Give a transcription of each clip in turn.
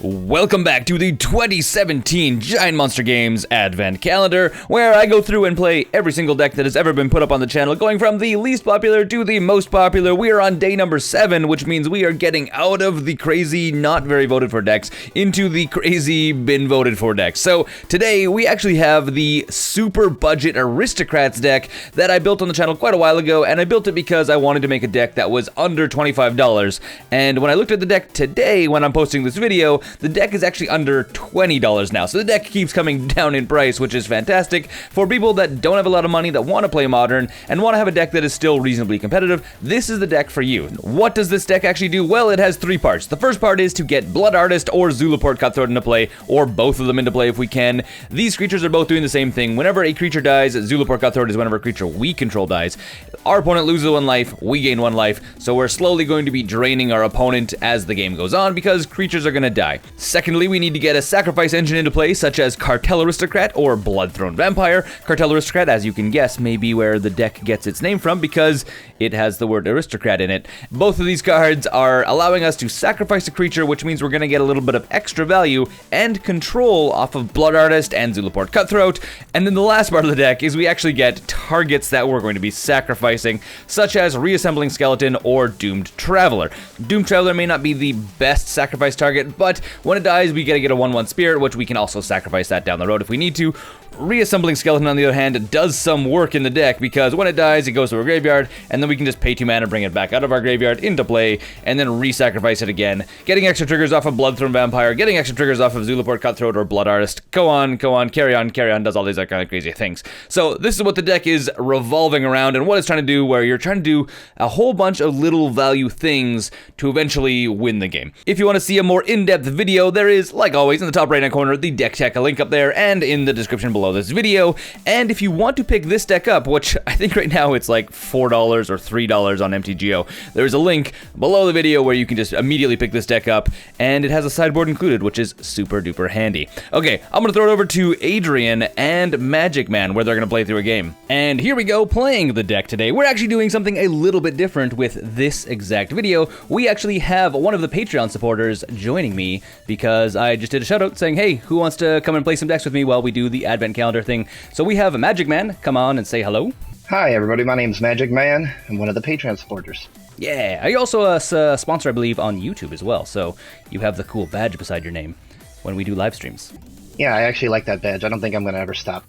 Welcome back to the 2017 GiantMonsterGames Advent Calendar, where I go through and play every single deck that has ever been put up on the channel, going from the least popular to the most popular. We are on day number 7, which means we are getting out of the crazy, not very voted for decks, into the crazy, been voted for decks. So today, we actually have the super budget Aristocrats deck that I built on the channel quite a while ago, and I built it because I wanted to make a deck that was under $25. And when I looked at the deck today, when I'm posting this video, the deck is actually under $20 now, so the deck keeps coming down in price, which is fantastic for people that don't have a lot of money, that want to play Modern, and want to have a deck that is still reasonably competitive. This is the deck for you. What does this deck actually do? Well, it has 3 parts. The first part is to get Blood Artist or Zulaport Cutthroat into play, or both of them into play if we can. These creatures are both doing the same thing. Whenever a creature dies, Zulaport Cutthroat is whenever a creature we control dies. Our opponent loses 1 life, we gain 1 life, so we're slowly going to be draining our opponent as the game goes on, because creatures are going to die. Secondly, we need to get a sacrifice engine into play, such as Cartel Aristocrat or Bloodthrone Vampire. Cartel Aristocrat, as you can guess, may be where the deck gets its name from, because it has the word aristocrat in it. Both of these cards are allowing us to sacrifice a creature, which means we're going to get a little bit of extra value and control off of Blood Artist and Zulaport Cutthroat. And then the last part of the deck is we actually get targets that we're going to be sacrificing, such as Reassembling Skeleton or Doomed Traveler. Doomed Traveler may not be the best sacrifice target, but when it dies, we gotta get a 1/1 spirit, which we can also sacrifice that down the road if we need to. Reassembling Skeleton, on the other hand, does some work in the deck, because when it dies, it goes to our graveyard, and then we can just pay 2 mana, bring it back out of our graveyard into play, and then re-sacrifice it again, getting extra triggers off of Bloodthrone Vampire, getting extra triggers off of Zulaport Cutthroat or Blood Artist. Go on, carry on, does all these kind of crazy things. So this is what the deck is revolving around, and what it's trying to do, where you're trying to do a whole bunch of little value things to eventually win the game. If you want to see a more in-depth video, there is, like always, in the top right-hand corner, the deck tech, a link up there, and in the description below this video. And if you want to pick this deck up, which I think right now it's like $4 or $3 on MTGO, there's a link below the video where you can just immediately pick this deck up, and it has a sideboard included, which is super duper handy. Okay, I'm gonna throw it over to Adrian and Magic Man, where they're gonna play through a game. And here we go, playing the deck today. We're actually doing something a little bit different with this exact video. We actually have one of the Patreon supporters joining me, because I just did a shout out saying, hey, who wants to come and play some decks with me while we do the Advent Calendar thing? So we have a Magic Man. Come on and say hello. Hi everybody, my name's Magic Man. I'm one of the Patreon supporters. Yeah, you're also a sponsor, I believe, on YouTube as well, so you have the cool badge beside your name when we do live streams. Yeah, I actually like that badge. I don't think I'm going to ever stop.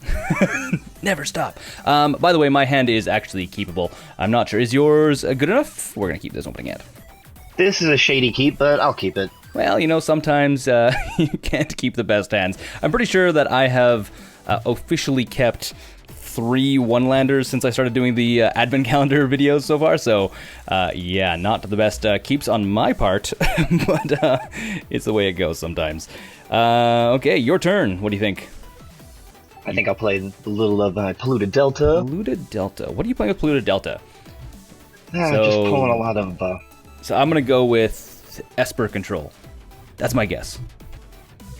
Never stop. By the way, my hand is actually keepable. I'm not sure. Is yours good enough? We're going to keep this opening hand. This is a shady keep, but I'll keep it. Well, you know, sometimes you can't keep the best hands. I'm pretty sure that I have officially kept 3 one-landers since I started doing the Advent Calendar videos so far, so yeah, not the best keeps on my part, but it's the way it goes sometimes. Okay, your turn. What do you think? I think I'll play a little of Polluted Delta. Polluted Delta. What are you playing with Polluted Delta? Just pulling a lot of... So I'm going to go with Esper Control. That's my guess.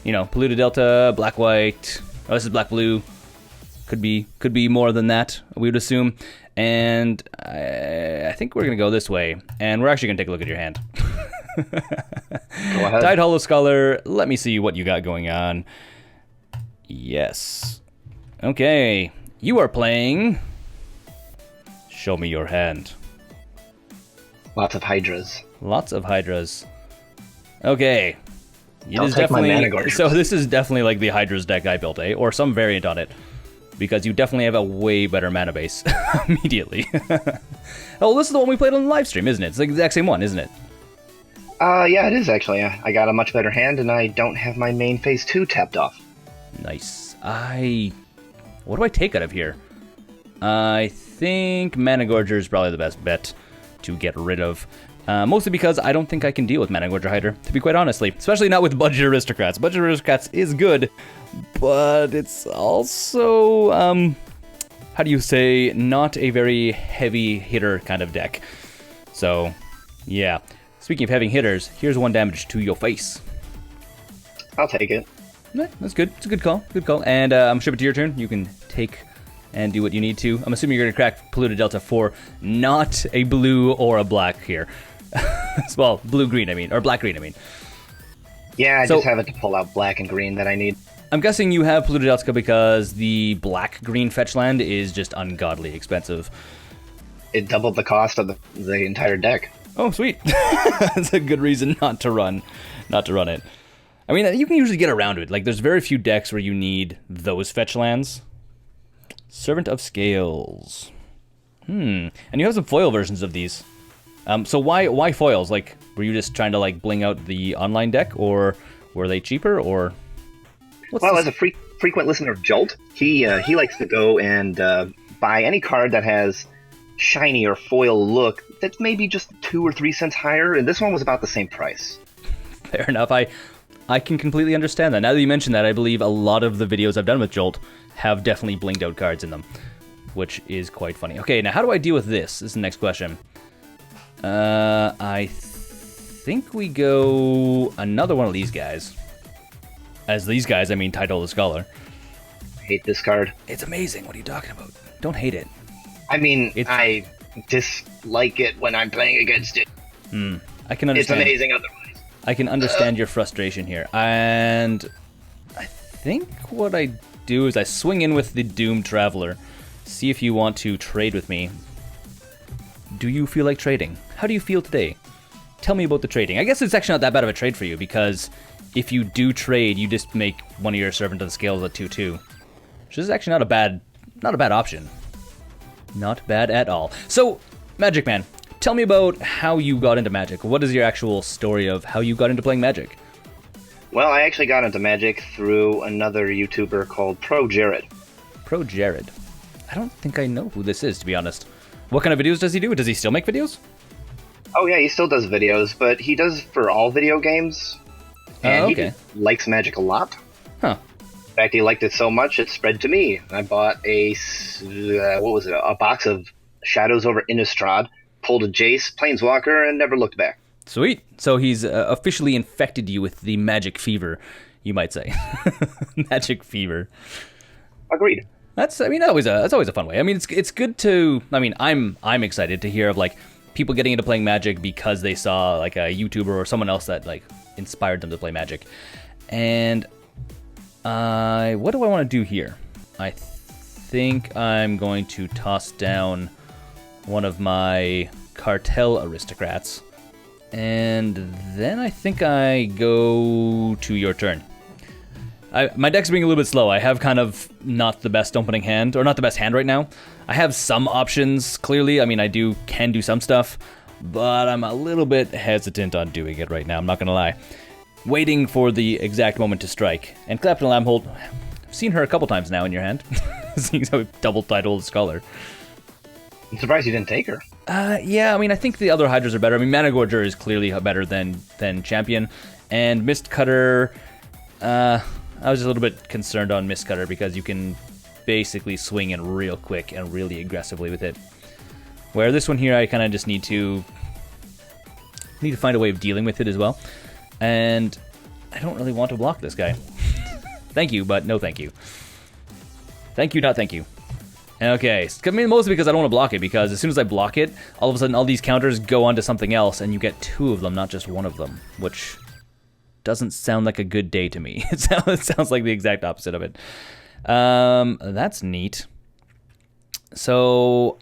You know, Polluted Delta, black-white... Oh, this is black-blue. Could be more than that, we would assume. And I think we're going to go this way. And we're actually going to take a look at your hand. Go ahead. Dyed Hollow Scholar, let me see what you got going on. Yes. Okay. You are playing... Show me your hand. Lots of Hydras. Lots of Hydras. Okay. I'll take my Mana Gorge. So this is definitely like the Hydra's deck I built, or some variant on it, because you definitely have a way better mana base immediately. Oh, this is the one we played on the live stream, isn't it? It's the exact same one, isn't it? Yeah, it is actually. I got a much better hand, and I don't have my main phase 2 tapped off. Nice. What do I take out of here? I think Mana Gorger is probably the best bet to get rid of. Mostly because I don't think I can deal with Mana Gorger Hydra, to be quite honestly. Especially not with Budget Aristocrats. Budget Aristocrats is good, but it's also, how do you say, not a very heavy hitter kind of deck. So, yeah. Speaking of heavy hitters, here's 1 damage to your face. I'll take it. Yeah, that's good. It's a good call. Good call. And I'm ship it to your turn. You can take and do what you need to. I'm assuming you're going to crack Polluted Delta for not a blue or a black here. Well, blue-green, I mean. Or black-green, I mean. Yeah, I So- just have it to pull out black and green that I need. I'm guessing you have Polluted Elska because the black-green fetch land is just ungodly expensive. It doubled the cost of the entire deck. Oh, sweet. That's a good reason not to run it. I mean, you can usually get around it. Like, there's very few decks where you need those fetch lands. Servant of Scales. And you have some foil versions of these. So why foils? Like, were you just trying to, like, bling out the online deck, or were they cheaper, or... Well, as a frequent listener of Jolt, he likes to go and buy any card that has shiny or foil look that's maybe just 2 or 3 cents higher, and this one was about the same price. Fair enough. I can completely understand that. Now that you mention that, I believe a lot of the videos I've done with Jolt have definitely blinged out cards in them, which is quite funny. Okay, now how do I deal with this? This is the next question. I think we go another one of these guys. As these guys, I mean Title the Scholar. I hate this card. It's amazing. What are you talking about? Don't hate it. I mean, I dislike it when I'm playing against it. I can understand. It's amazing otherwise. I can understand your frustration here. And I think what I do is I swing in with the Doomed Traveler. See if you want to trade with me. Do you feel like trading? How do you feel today? Tell me about the trading. I guess it's actually not that bad of a trade for you, because if you do trade, you just make one of your Servant of the Scales a 2/2. Which is actually not a bad option. Not bad at all. So, Magic Man, tell me about how you got into Magic. What is your actual story of how you got into playing Magic? Well, I actually got into Magic through another YouTuber called Pro Jared. Pro Jared. I don't think I know who this is, to be honest. What kind of videos does he do? Does he still make videos? Oh yeah, he still does videos, but he does for all video games. And okay. he likes Magic a lot. Huh. In fact, he liked it so much it spread to me. I bought a box of Shadows over Innistrad, pulled a Jace, Planeswalker, and never looked back. Sweet. So he's officially infected you with the magic fever, you might say. Magic fever. Agreed. That's always a fun way. I mean, it's good to. I mean, I'm excited to hear of like people getting into playing Magic because they saw like a YouTuber or someone else that like inspired them to play Magic. And what do I want to do here? I think I'm going to toss down one of my Cartel Aristocrats, and then I think I go to your turn. My deck's being a little bit slow. I have kind of not the best opening hand, or not the best hand right now. I have some options, clearly. I mean, I can do some stuff, but I'm a little bit hesitant on doing it right now, I'm not going to lie. Waiting for the exact moment to strike. And Clapton Lamholt, I've seen her a couple times now in your hand. Seeing as how we've double titled Scholar. I'm surprised you didn't take her. Yeah, I mean, I think the other Hydras are better. I mean, Managorger is clearly better than Champion. And Mistcutter, I was just a little bit concerned on Mistcutter because you can basically swing in real quick and really aggressively with it. Where this one here, I kind of just need to find a way of dealing with it as well. And I don't really want to block this guy. Thank you, but no thank you. Thank you, not thank you. Okay, I mean, mostly because I don't want to block it, because as soon as I block it, all of a sudden all these counters go onto something else, and you get 2 of them, not just 1 of them, which doesn't sound like a good day to me. It sounds like the exact opposite of it. That's neat. So,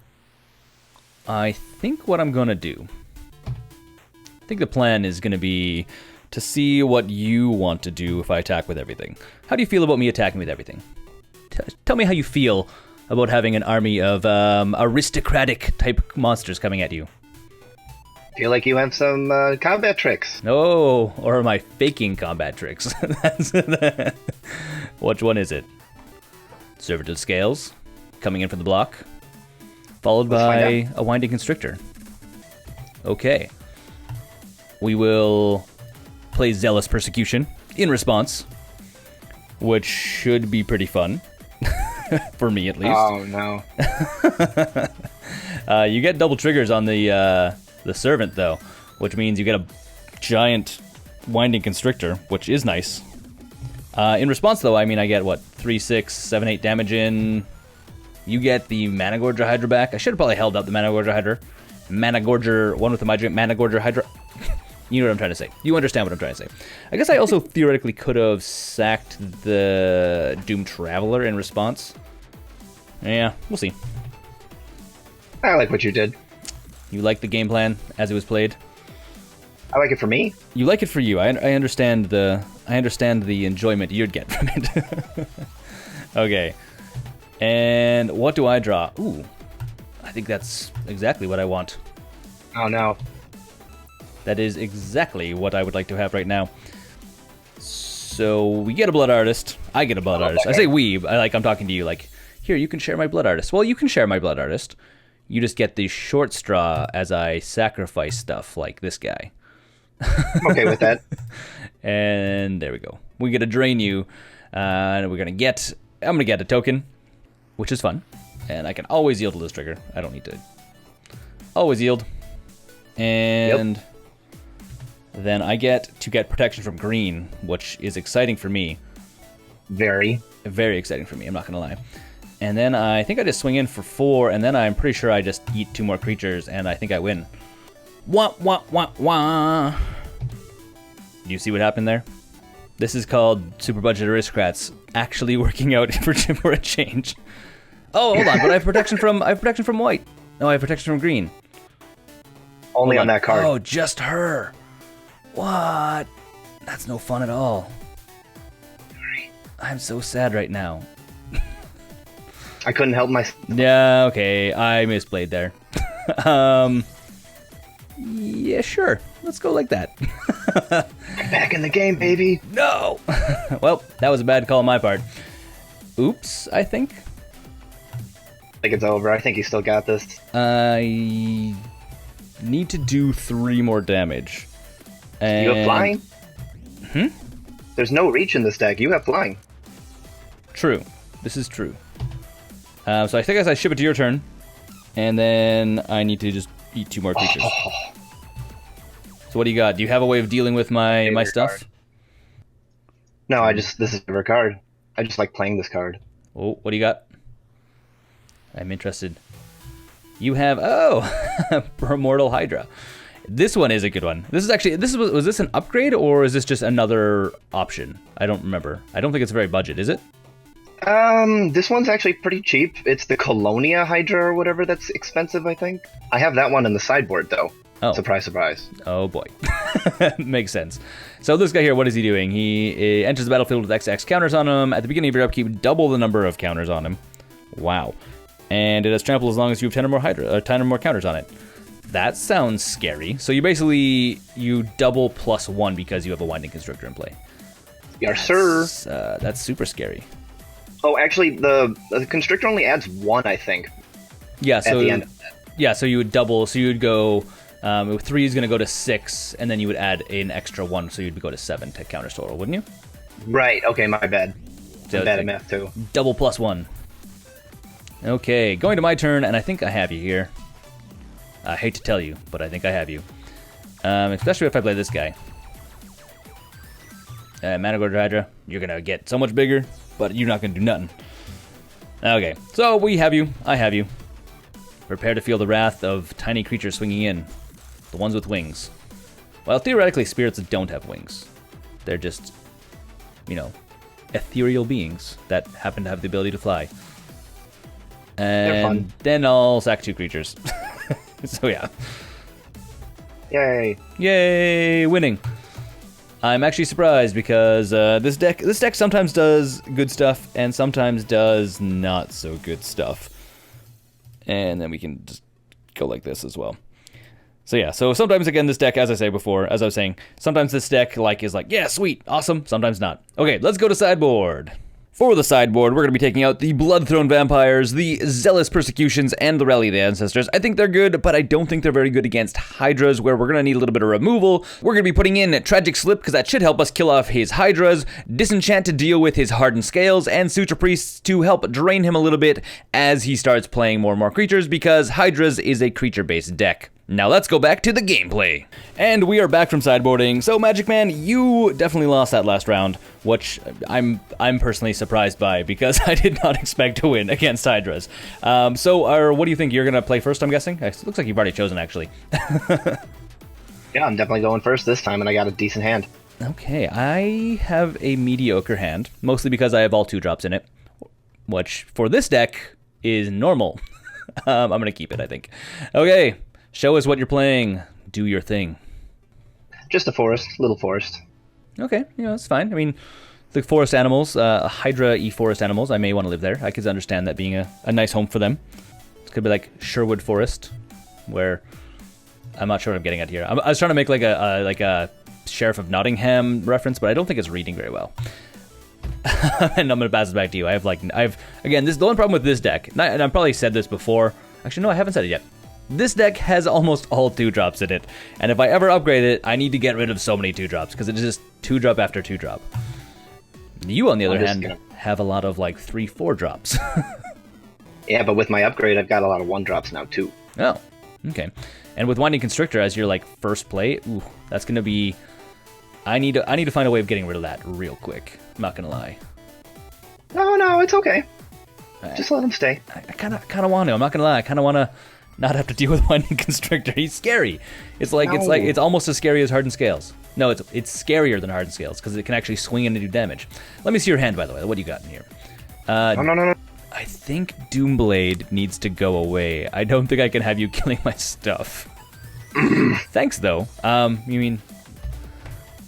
I think what I'm going to do, I think the plan is going to be to see what you want to do if I attack with everything. How do you feel about me attacking with everything? Tell me how you feel about having an army of aristocratic type monsters coming at you. Feel like you have some combat tricks. Oh, or am I faking combat tricks? Which one is it? Servant of Scales, coming in for the block, followed by a Winding Constrictor. Okay. We will play Zealous Persecution in response, which should be pretty fun. For me, at least. Oh, no. You get double triggers on the Servant, though, which means you get a giant Winding Constrictor, which is nice. In response, though, I mean, I get, what, 3, 6, 7, 8 damage in. You get the Managorger Hydra back. I should have probably held up the Managorger Hydra. Managorger, one with the Managorger Hydra. You know what I'm trying to say. You understand what I'm trying to say. I guess I also theoretically could have sacked the Doom Traveler in response. Yeah, we'll see. I like what you did. You like the game plan as it was played? I like it for me. You like it for you. I understand the enjoyment you'd get from it. Okay. And what do I draw? Ooh. I think that's exactly what I want. Oh no. That is exactly what I would like to have right now. So we get a Blood Artist. I get a Blood Artist. I say we. I'm talking to you. Like, here, you can share my Blood Artist. Well, you can share my Blood Artist. You just get the short straw as I sacrifice stuff like this guy. I'm okay with that. And there we go. We get to drain you. And we're gonna get. I'm gonna get a token, which is fun. And I can always yield to this trigger. I don't need to. Always yield. And. Yep. Then I get to get protection from green, which is exciting for me. Very. Very exciting for me, I'm not going to lie. And then I think I just swing in for 4, and then I'm pretty sure I just eat 2 more creatures, and I think I win. Wah, wah, wah, wah. Do you see what happened there? This is called Super Budget Aristocrats actually working out for a change. Oh, hold on, but I have protection from white. No, I have protection from green. Only on that card. Oh, just her. What? That's no fun at all. I'm so sad right now. I couldn't help myself. Yeah, okay. I misplayed there. Yeah, sure. Let's go like that. I'm back in the game, baby. No! Well, that was a bad call on my part. Oops, I think. I think it's over. I think you still got this. I need to do 3 more damage. And... You have flying? Hmm? There's no reach in this deck. You have flying. True. This is true. So I think as I ship it to your turn, and then I need to just eat 2 more creatures. Oh. So what do you got? Do you have a way of dealing with my stuff? Card. No, this is a favorite card. I just like playing this card. Oh, what do you got? I'm interested. You have, oh, Primordial Hydra. This one is a good one. This is actually, was this an upgrade or is this just another option? I don't remember. I don't think it's very budget, is it? This one's actually pretty cheap. It's the Colonia Hydra or whatever that's expensive, I think. I have that one in the sideboard, though. Oh. Surprise, surprise. Oh, boy. Makes sense. So this guy here, what is he doing? He enters the battlefield with XX counters on him. At the beginning of your upkeep, double the number of counters on him. Wow. And it has trample as long as you have 10 or more 10 or more counters on it. That sounds scary. So you double +1 because you have a Winding Constrictor in play. Yes, sir. That's super scary. Oh, actually, the Constrictor only adds 1, I think. Yeah, so at the end of that. Yeah, so you would double. So you would go 3 is going to go to 6, and then you would add an extra 1, so you'd go to 7 to counters total, wouldn't you? Right. Okay, my bad. So I'm bad at math too. Double +1. Okay, going to my turn, and I think I have you here. I hate to tell you, but I think I have you. Especially if I play this guy. Managorger Hydra, you're going to get so much bigger, but you're not going to do nothing. Okay, so we have you. I have you. Prepare to feel the wrath of tiny creatures swinging in. The ones with wings. Well, theoretically, spirits don't have wings. They're just, ethereal beings that happen to have the ability to fly. And then I'll sack 2 creatures. So yeah. Yay. Yay, winning. I'm actually surprised because this deck sometimes does good stuff and sometimes does not so good stuff. And then we can just go like this as well. So yeah, so sometimes again this deck, as I was saying, sometimes this deck is like, yeah, sweet, awesome, sometimes not. Okay, let's go to sideboard. For the sideboard, we're going to be taking out the Bloodthrone Vampires, the Zealous Persecutions, and the Rally of the Ancestors. I think they're good, but I don't think they're very good against Hydras, where we're going to need a little bit of removal. We're going to be putting in Tragic Slip, because that should help us kill off his Hydras, Disenchant to deal with his Hardened Scales, and Suture Priests to help drain him a little bit as he starts playing more and more creatures, because Hydras is a creature-based deck. Now let's go back to the gameplay. And we are back from sideboarding. So Magic Man, you definitely lost that last round, which I'm personally surprised by because I did not expect to win against Hydras. So what do you think? You're going to play first, I'm guessing? It looks like you've already chosen, actually. Yeah, I'm definitely going first this time, and I got a decent hand. Okay, I have a mediocre hand, mostly because I have all 2-drops in it, which for this deck is normal. I'm going to keep it, I think. Okay, show us what you're playing. Do your thing. Just a forest, little forest. Okay, yeah, that's fine. I mean, the forest animals, Hydra-y forest animals, I may want to live there. I could understand that being a nice home for them. It could be like Sherwood Forest, where I'm not sure what I'm getting at here. I was trying to make like a Sheriff of Nottingham reference, but I don't think it's reading very well. And I'm gonna pass it back to you. Again, this is the only problem with this deck, and I've probably said this before. Actually, no, I haven't said it yet. This deck has almost all 2-drops in it, and if I ever upgrade it, I need to get rid of so many 2-drops because it's just 2-drop after 2-drop. You, on the other hand, have a lot of like 3-4 drops. Yeah, but with my upgrade, I've got a lot of 1-drops now too. Oh, okay. And with Winding Constrictor as your like first play, ooh, that's gonna be. I need to find a way of getting rid of that real quick. I'm not gonna lie. No, it's okay. Just let him stay. I kind of want to. I'm not gonna lie. I kind of want to not have to deal with Winding Constrictor. He's scary. It's almost as scary as Hardened Scales. No, it's scarier than Hardened Scales because it can actually swing in and do damage. Let me see your hand, by the way. What do you got in here? No. I think Doomblade needs to go away. I don't think I can have you killing my stuff. Thanks, though. You mean...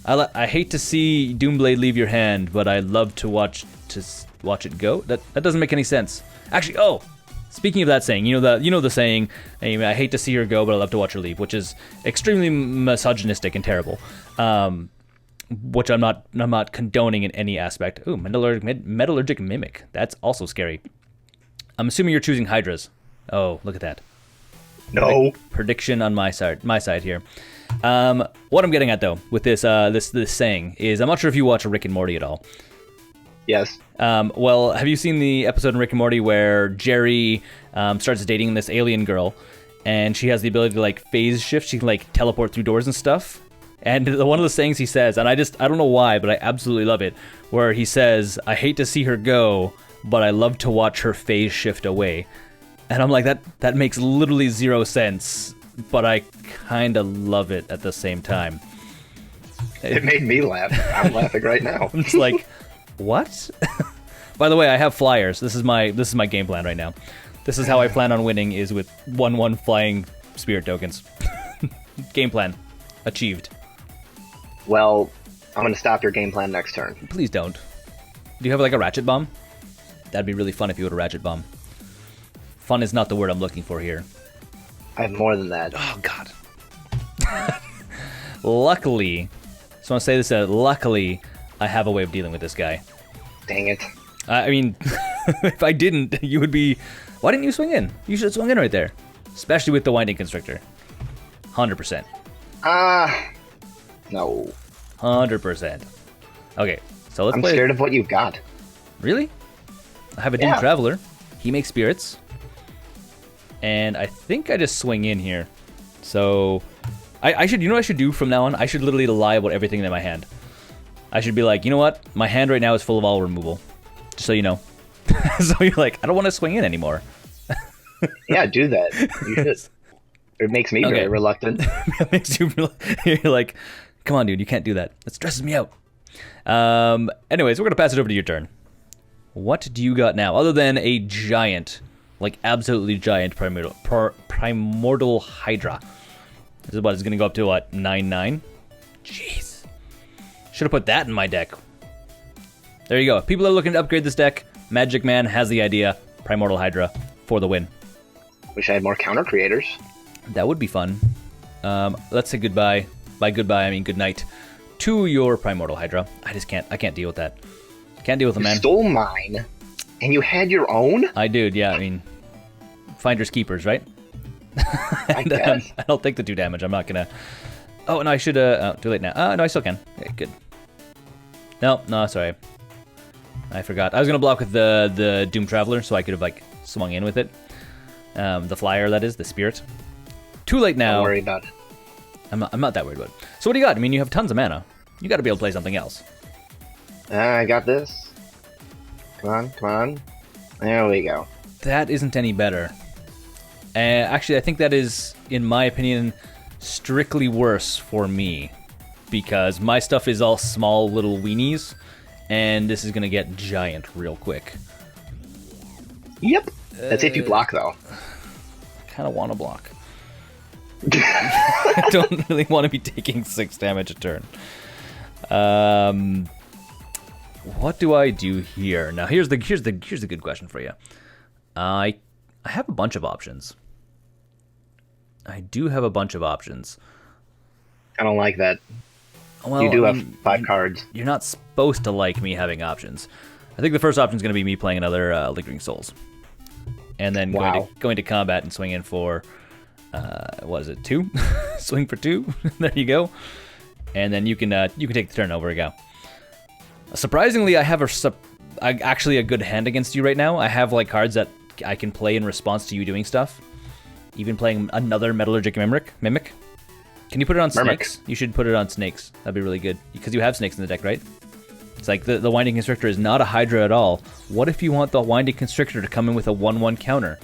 I hate to see Doomblade leave your hand, but I love to watch it go. That doesn't make any sense. Actually, oh, speaking of that saying, you know the saying, I hate to see her go, but I love to watch her leave, which is extremely misogynistic and terrible. Which I'm not condoning in any aspect. Ooh, metallurgic mimic. That's also scary. I'm assuming you're choosing Hydras. Oh, look at that. No. Prediction on my side here. What I'm getting at though with this saying is I'm not sure if you watch Rick and Morty at all. Yes. Well, have you seen the episode in Rick and Morty where Jerry starts dating this alien girl, and she has the ability to like phase shift? She can like teleport through doors and stuff. And one of the sayings he says, and I don't know why, but I absolutely love it, where he says, "I hate to see her go, but I love to watch her phase shift away." And I'm like, that makes literally zero sense, but I kind of love it at the same time. It made me laugh. I'm laughing right now. I'm just like, what? By the way, I have flyers. This is my game plan right now. This is how I plan on winning, is with 1/1 flying spirit tokens. Game plan achieved. Well, I'm going to stop your game plan next turn. Please don't. Do you have like a ratchet bomb? That'd be really fun if you had a ratchet bomb. Fun is not the word I'm looking for here. I have more than that. Oh, God. Luckily, so I want to say this, luckily, I have a way of dealing with this guy. Dang it. I mean, if I didn't, you would be... Why didn't you swing in? You should have swung in right there. Especially with the Winding Constrictor. 100%. No. 100%. Okay, so let's play... I'm scared of what you've got. Really? I have a Doom Traveler. He makes spirits. And I think I just swing in here. So... I should... You know what I should do from now on? I should literally lie about everything in my hand. I should be like, you know what? My hand right now is full of all removal. Just so you know. So you're like, I don't want to swing in anymore. Yeah, do that. You should. It makes me very reluctant. It makes you... You're like, come on, dude. You can't do that. That stresses me out. Anyways, we're going to pass it over to your turn. What do you got now? Other than a giant, like absolutely giant primordial Hydra. This is what it's going to go up to, what, 9/9? Jeez. Should have put that in my deck. There you go. If people are looking to upgrade this deck, Magic Man has the idea. Primordial Hydra for the win. Wish I had more counter creators. That would be fun. Let's say goodbye. By goodbye, I mean good night to your Primordial Hydra. I can't deal with that. Can't deal with it, man. You stole mine, and you had your own? I did, yeah. I mean, finders keepers, right? I guess. I'll take the 2 damage. I'm not gonna... Oh, no, I should... too late now. No, I still can. Okay, good. No, sorry. I forgot. I was gonna block with the Doom Traveler, so I could have, like, swung in with it. The flyer, that is, the spirit. Too late now. Don't worry about it. I'm not that worried about it. So what do you got? I mean, you have tons of mana. You gotta be able to play something else. I got this. Come on. There we go. That isn't any better. Actually, I think that is, in my opinion, strictly worse for me because my stuff is all small little weenies, and this is gonna get giant real quick. Yep. That's if you block, though. I kind of want to block. I don't really want to be taking 6 damage a turn. What do I do here? Now here's the good question for you. I have a bunch of options. I do have a bunch of options. I don't like that. Well, you do have 5 cards. You're not supposed to like me having options. I think the first option is going to be me playing another Lingering Souls, and then going to combat and swing in for what is it, 2? Swing for 2. There you go. And then you can take the turn. Over we go. Surprisingly, I have actually a good hand against you right now. I have like cards that I can play in response to you doing stuff. Even playing another Metallurgic Mimic. Can you put it on snakes? You should put it on snakes. That'd be really good because you have snakes in the deck, right? It's like the Winding Constrictor is not a Hydra at all. What if you want the Winding Constrictor to come in with a 1/1 counter?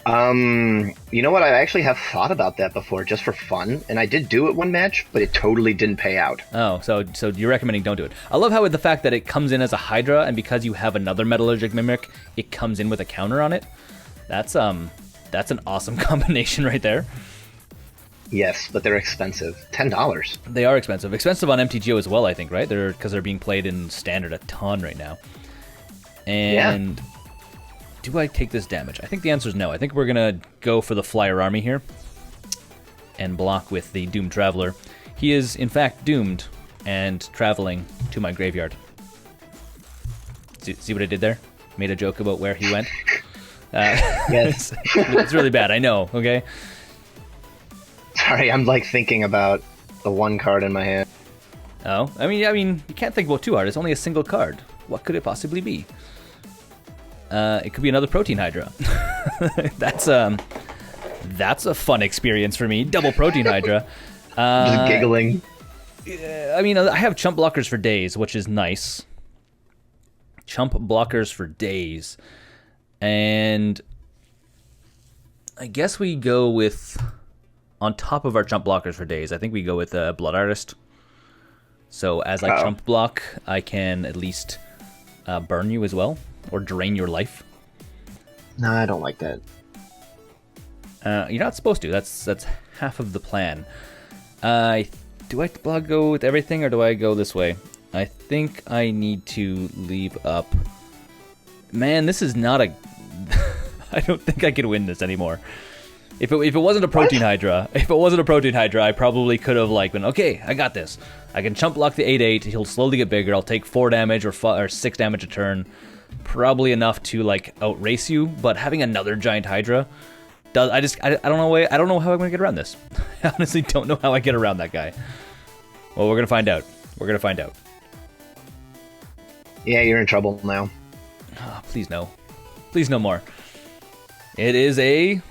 You know what? I actually have thought about that before, just for fun, and I did do it one match, but it totally didn't pay out. Oh, so you're recommending don't do it. I love how the fact that it comes in as a Hydra, and because you have another Metallurgic Mimic, it comes in with a counter on it. That's an awesome combination right there. Yes, but they're expensive. $10. They are expensive. Expensive on MTGO as well, I think, right? Because they're being played in Standard a ton right now. And do I take this damage? I think the answer is no. I think we're going to go for the Flyer Army here and block with the Doomed Traveler. He is, in fact, doomed and traveling to my graveyard. See what I did there? Made a joke about where he went. Yes. It's really bad, I know, okay? Sorry, I'm like thinking about the one card in my hand. Oh, I mean, you can't think about too hard. It's only a single card. What could it possibly be? It could be another Protein Hydra. That's a fun experience for me. Double Protein Hydra. Just giggling. I mean, I have chump blockers for days, which is nice. Chump blockers for days. And I guess we go with, on top of our chump blockers for days, I think we go with Blood Artist. So as I chump block, I can at least burn you as well, or drain your life. No, I don't like that. You're not supposed to. That's half of the plan. Do I go with everything, or do I go this way? I think I need to leave up. Man, this is not a... I don't think I can win this anymore. If it wasn't a Protein Hydra, I probably could have like been, okay, I got this. I can chump block the 8/8. He'll slowly get bigger. I'll take 4 damage or 6 damage a turn, probably enough to like outrace you. But having another giant Hydra, I don't know how I'm gonna get around this. I honestly don't know how I get around that guy. Well, we're gonna find out. Yeah, you're in trouble now. Oh, please no. Please no more. It is a...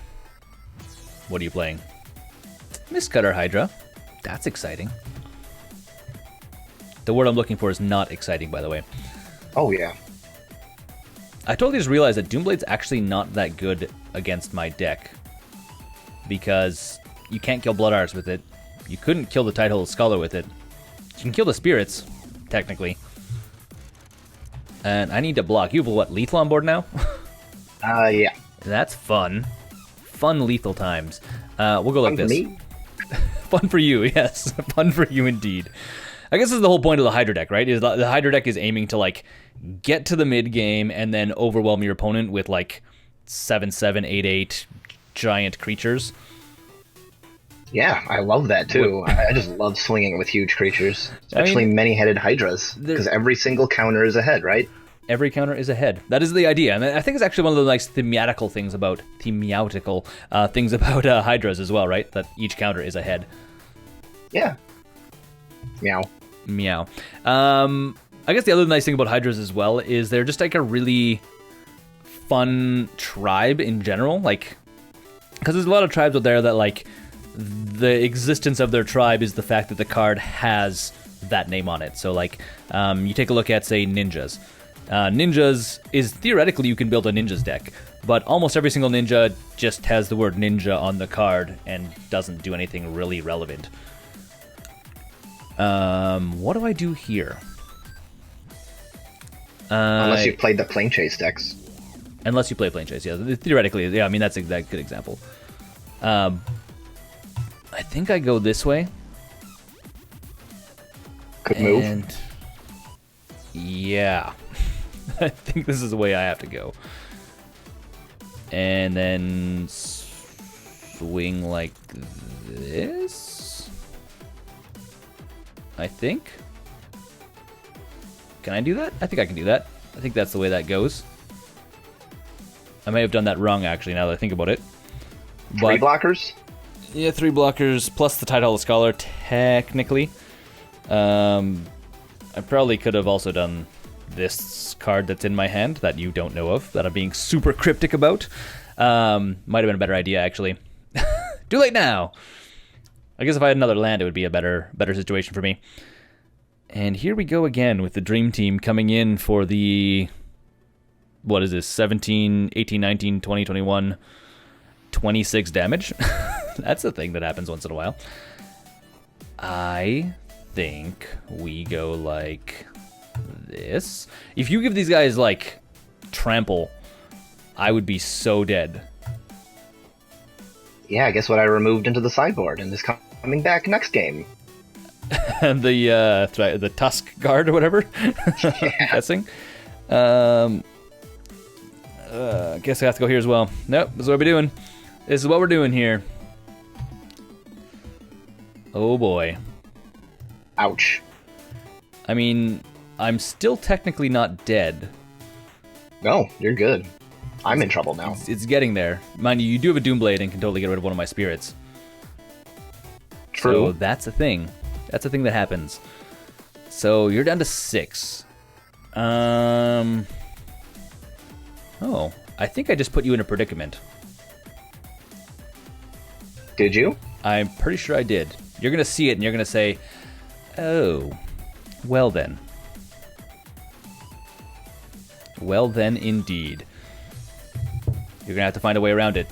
What are you playing? Mistcutter Hydra. That's exciting. The word I'm looking for is not exciting, by the way. Oh, yeah. I totally just realized that Doomblade's actually not that good against my deck. Because you can't kill Blood Arts with it. You couldn't kill the Title Scholar with it. You can kill the Spirits, technically. And I need to block. You have what, lethal on board now? Yeah. That's fun. Fun lethal times. We'll go like this. Fun for me? Fun for you, yes. Fun for you indeed. I guess this is the whole point of the Hydra deck, right? Is the Hydra deck is aiming to like get to the mid game and then overwhelm your opponent with like 7/7, 8/8 giant creatures. Yeah, I love that too. I just love swinging with huge creatures, especially many-headed Hydras, because every single counter is a head, right? Every counter is a head. That is the idea, and I think it's actually one of the nice thematical things about Hydras as well, right? That each counter is a head. Yeah. Meow. Meow. I guess the other nice thing about Hydras as well is they're just like a really fun tribe in general, like, because there's a lot of tribes out there that like the existence of their tribe is the fact that the card has that name on it. So like you take a look at, say, ninjas. Ninjas is theoretically you can build a ninjas deck, but almost every single ninja just has the word ninja on the card and doesn't do anything really relevant. What do I do here? Unless you played the plane chase decks. Unless you play plane chase, yeah. Theoretically, yeah, I mean, that's a good example. I think I go this way. Good move. And yeah. I think this is the way I have to go. And then swing like this? I think. Can I do that? I think I can do that. I think that's the way that goes. I may have done that wrong, actually, now that I think about it. But, 3 blockers? Yeah, 3 blockers, plus the Tidehall Scholar, technically. I probably could have also done this card that's in my hand that you don't know of, that I'm being super cryptic about. Might have been a better idea, actually. Too late now! I guess if I had another land, it would be a better situation for me. And here we go again with the Dream Team coming in for the... What is this? 17, 18, 19, 20, 21, 26 damage? That's a thing that happens once in a while. I think we go like this. If you give these guys, like, trample, I would be so dead. Yeah, I guess what I removed into the sideboard and is coming back next game. The Tusk Guard or whatever? Yeah. Guessing. Guess I have to go here as well. Nope, this is what we're doing. This is what we're doing here. Oh boy. Ouch. I mean, I'm still technically not dead. No, you're good. I'm in trouble now. It's getting there. Mind you, you do have a Doomblade and can totally get rid of one of my spirits. True. So that's a thing. That's a thing that happens. So you're down to 6. Oh, I think I just put you in a predicament. Did you? I'm pretty sure I did. You're going to see it and you're going to say, oh, well then. Well then, indeed. You're going to have to find a way around it.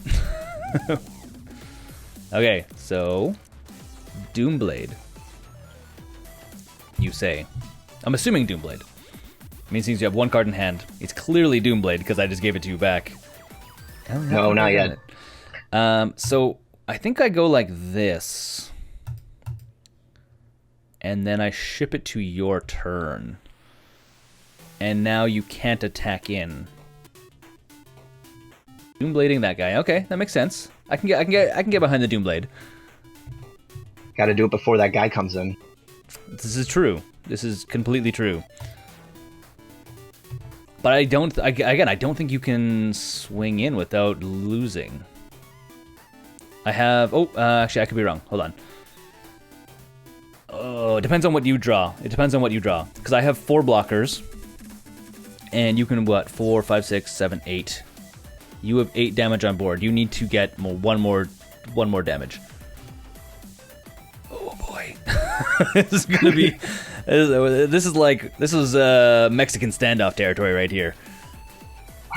Okay, so... Doomblade. You say. I'm assuming Doomblade. I mean, since you have 1 card in hand, it's clearly Doomblade because I just gave it to you back. No, not yet. So I think I go like this. And then I ship it to your turn. And now you can't attack in. Doomblading that guy. Okay, that makes sense. I can get behind the Doomblade. Got to do it before that guy comes in. This is true. This is completely true. But I don't think you can swing in without losing. I have... Oh, actually, I could be wrong. Hold on. Oh, it depends on what you draw. It depends on what you draw. Because I have 4 blockers. And you can, what, 4, 5, 6, 7, 8. You have 8 damage on board. You need to get one more damage. Oh, boy. This is going to be... This is Mexican standoff territory right here.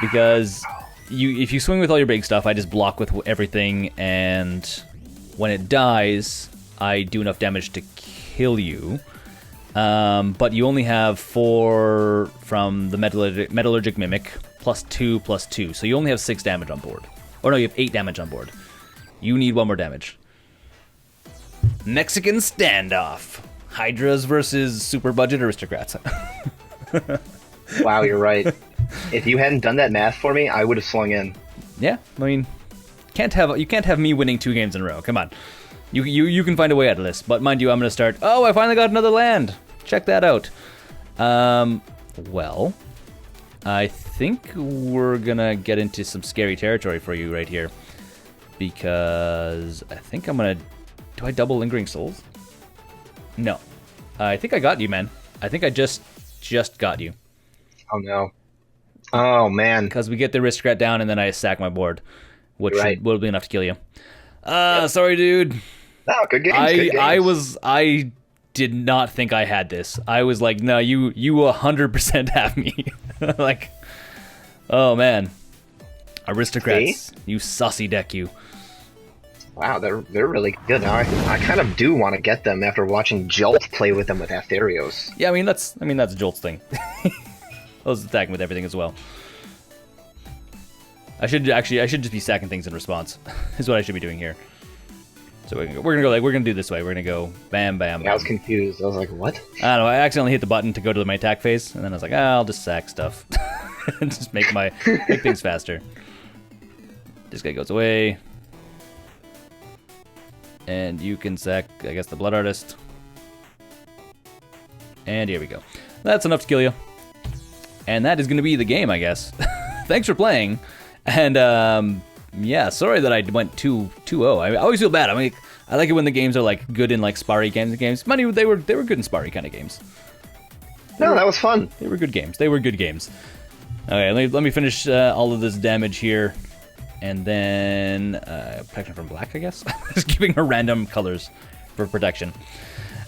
Because if you swing with all your big stuff, I just block with everything, and when it dies, I do enough damage to kill you. But you only have 4 from the Metallurgic Mimic, +2/+2, so you only have 6 damage on board. Or no, you have 8 damage on board. You need 1 more damage. Mexican standoff. Hydras versus super budget aristocrats. Wow, you're right. If you hadn't done that math for me, I would have swung in. Yeah, I mean, you can't have me winning 2 games in a row. Come on, you can find a way out of this. But mind you, I'm gonna start. Oh, I finally got another land. Check that out. Well, I think we're gonna get into some scary territory for you right here, because I think I'm gonna. Do I double Lingering Souls? No. I think I got you, man. I think I just got you. Oh, no. Oh, man. Because we get the Aristocrat down, and then I sack my board, which will be enough to kill you. Yep. Sorry, dude. No, good games, good games. I did not think I had this. I was like, no, you 100% have me. Like, oh, man. Aristocrats, you sussy deck, you. Wow, they're really good. Now I kind of do want to get them after watching Jolt play with them with Aetherios. Yeah, I mean that's Jolt's thing. I was attacking with everything as well. I should just be sacking things in response. Is what I should be doing here. So we're gonna do this way. We're gonna go bam bam. Yeah, I was confused. I was like, what? I don't know. I accidentally hit the button to go to my attack phase, and then I was like, I'll just sack stuff, and just make things faster. This guy goes away. And you can sack, I guess, the Blood Artist. And here we go. That's enough to kill you. And that is going to be the game, I guess. Thanks for playing. And, yeah, sorry that I went 2-0. I always feel bad. I mean, I like it when the games are, like, good in, like, sparry games. Money, they were good in sparry kind of games. No, that was fun. They were good games. Okay, let me finish all of this damage here. And then, protection from black, I guess? Just giving her random colors for protection.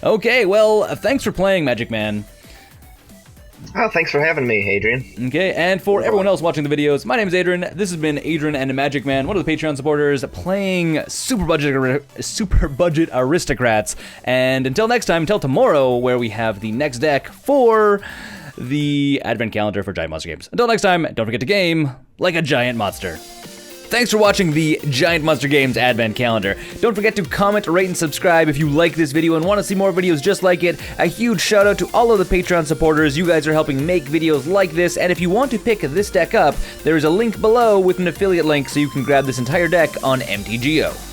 Okay, well, thanks for playing, Magic Man. Oh, thanks for having me, Adrian. Okay, and for everyone else watching the videos, my name is Adrian. This has been Adrian and Magic Man, one of the Patreon supporters, playing super budget Aristocrats. And until next time, until tomorrow, where we have the next deck for the Advent Calendar for Giant Monster Games. Until next time, don't forget to game like a giant monster. Thanks for watching the Giant Monster Games Advent Calendar. Don't forget to comment, rate, and subscribe if you like this video and want to see more videos just like it. A huge shout out to all of the Patreon supporters. You guys are helping make videos like this, and if you want to pick this deck up, there is a link below with an affiliate link so you can grab this entire deck on MTGO.